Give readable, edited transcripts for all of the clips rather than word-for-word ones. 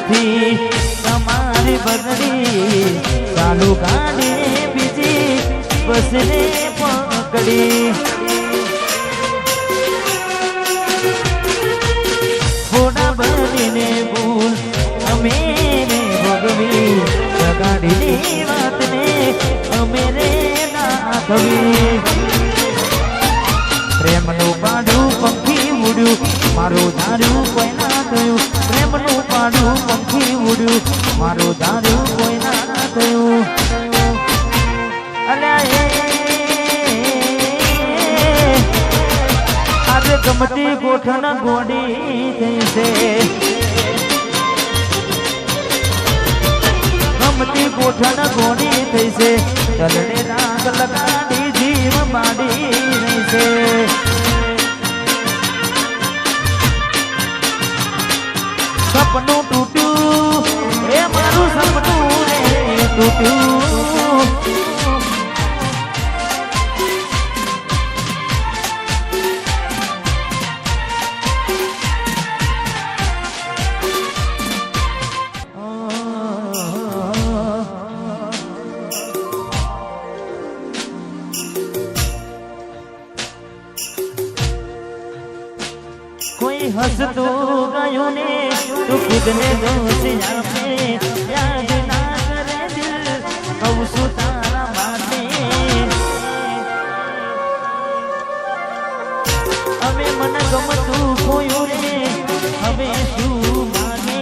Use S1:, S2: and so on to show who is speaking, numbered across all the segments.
S1: થી તમારી બગડી ચાલુ ગાડી બીજી બસને પકડી ફોડા બનીને ભૂલ અમે ભોગવી ગાડીની વાતને અમે રે ના થવી પ્રેમનું પાડું પંખી ઉડ્યું મારું ધાર્યું કોઈ ના થયું પ્રેમનું પાડું પંખી ઉડ્યું મારું ધાર્યું કોઈ ના થયું આજે ગમતી ગોઠણ ગોડી થઈ છે ગમતી ગોઠણ ગોડી થઈ છે ચલડે રાગ લગાડી જીવ બાડી રહી છે સપનું તૂટ્યું એ મારું સપનું રે તૂટ્યું હસતું ગયું ને તું ખુદને દોષ આપે યાદ ના કરે દિલ કહું છું તારા માટે હવે મને ગમતું ખોયું રે હવે શું માને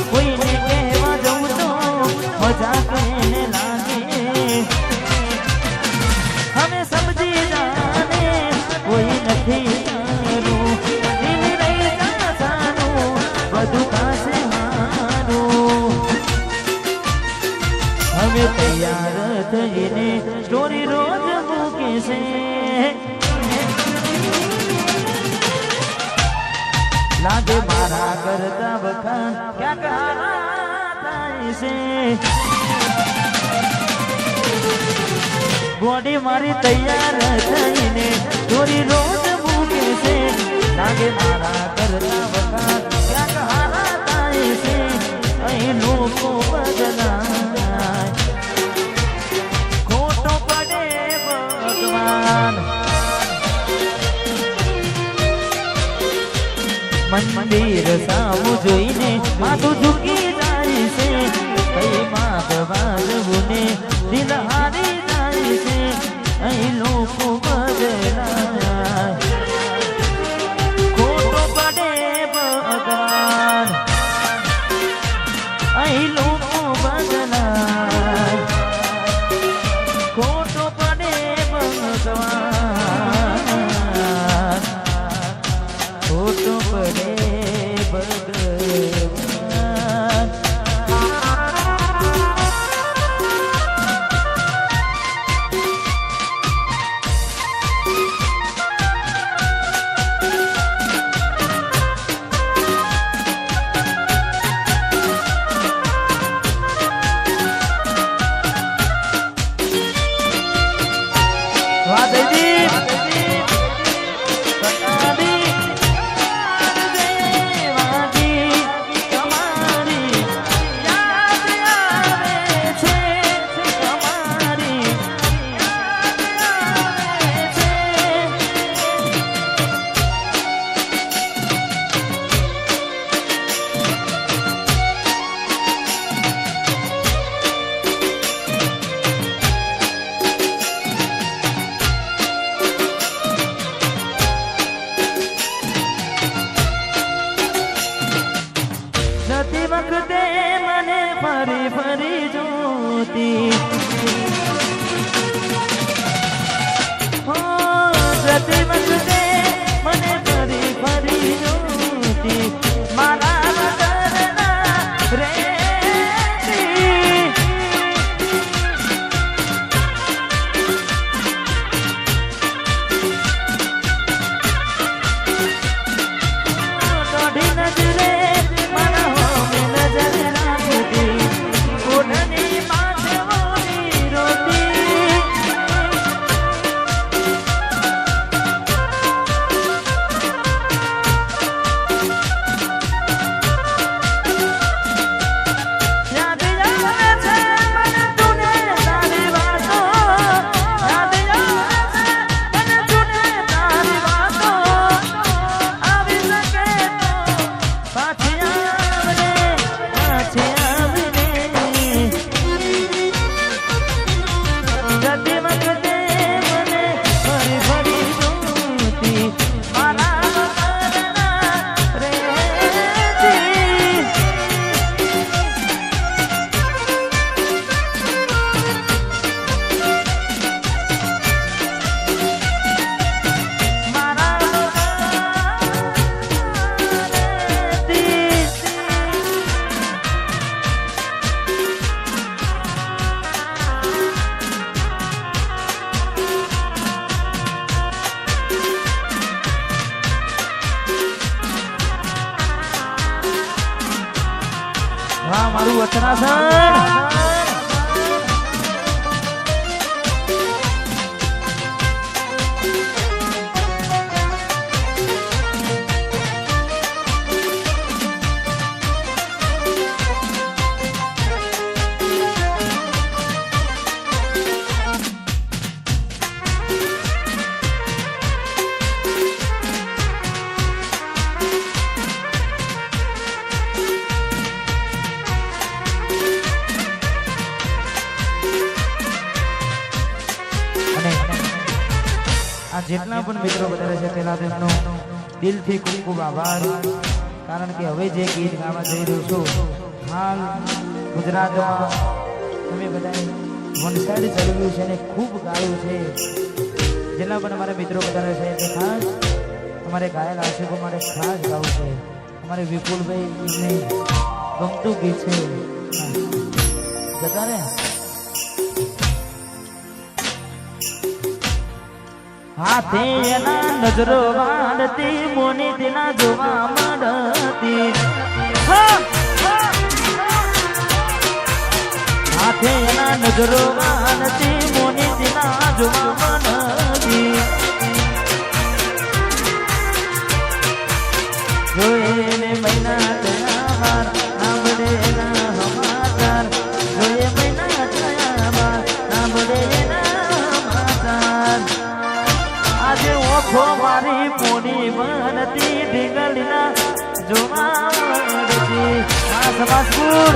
S1: કોઈને કહેવા જવું તો મજાક એને લાગે હવે સમજી જાને કોઈ નથી તૈયાર થઈને સ્ટોરી રોજ મૂકે છે લાગે મારા કરતા વખાણ ક્યાંક થાય છે બોડી મારી તૈયાર થઈને સ્ટોરી રોજ મૂકે છે લાગે મારા કરતા વખાણ ક્યાંક થાય છે અહીં લોકો બદલાય મંદિર સામું જોઈને માથું ઝૂકી જાય છે કઈ માગ વાજવું ને દિલ હારી જાય છે અહીં લોકો બદલાય ખોટો પડે ભગવાન અહીં લોકો બદલાય ખોટો પડે ભગવાન ખોટો પડે ભગવાન મારું અથડાસણ જેટલા પણ મિત્રો વધારે છે તેના તેમનો દિલથી ખૂબ ખૂબ આભાર કારણ કે હવે જે ગીત ગાવા જઈ રહ્યો છું હાલ ગુજરાતમાં તમે બધા વન સાઈડ ચાલ્યું છે અને ખૂબ ગાયું છે જેટલા પણ અમારા મિત્રો વધારે છે તે ખાસ અમારે ગાયેલ આશિકો માટે ખાસ ગાવું છે અમારે વિપુલભાઈ એમને ગમતું ગીત છે જતા ને હાથે એના નજરો વાળતી મોની તેના જોવા મળતી હાથે એના નજરો વાળતી મોની તેના જોવા મળતી જોઈને મહિના થયા માર સાંભળે એના સમાચાર જોઈએ મહિના થયા માર સાંભળે એના સમાચાર આજે ઓખો મારી મોની બનતી ઢીંગલીના જોવા મળતી આ સમાજપુર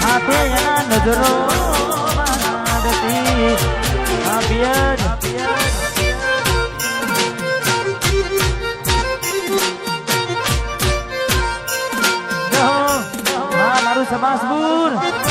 S1: હાથે એના નજરો વાળતી આ પિયર મારું સમાજપુર